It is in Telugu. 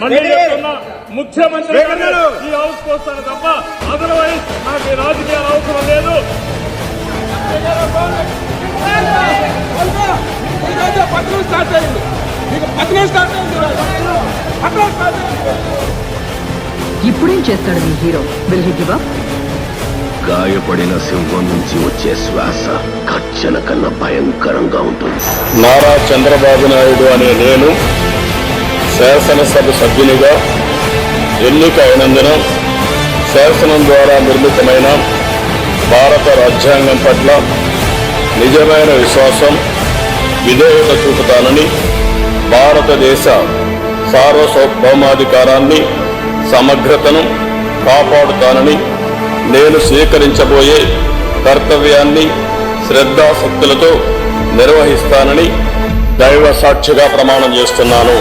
మళ్ళీ చెప్తున్నా, ముఖ్యమంత్రి ఈ హౌస్ వస్తాను తప్ప అదర్వైజ్ నాకు రాజకీయాల అవసరం లేదు. ఇప్పుడేం చేస్తాడు మీ hero? Will he give up? గాయపడిన సింహం నుంచి వచ్చే శ్వాస కచ్చన కన్నా భయంకరంగా ఉంటుంది. నారా చంద్రబాబు నాయుడు అనే నేను శాసనసభ సభ్యునిగా ఎన్నిక అయినందున శాసనం ద్వారా నిర్మితమైన భారత రాజ్యాంగం పట్ల నిజమైన విశ్వాసం, విధేయత చూపుతానని, భారతదేశ సార్వభౌమాధికారాన్ని, సమగ్రతను కాపాడుతానని, నేను స్వీకరించబోయే కర్తవ్యాన్ని శ్రద్ధాశక్తులతో నిర్వహిస్తానని దైవ సాక్షిగా ప్రమాణం చేస్తున్నాను.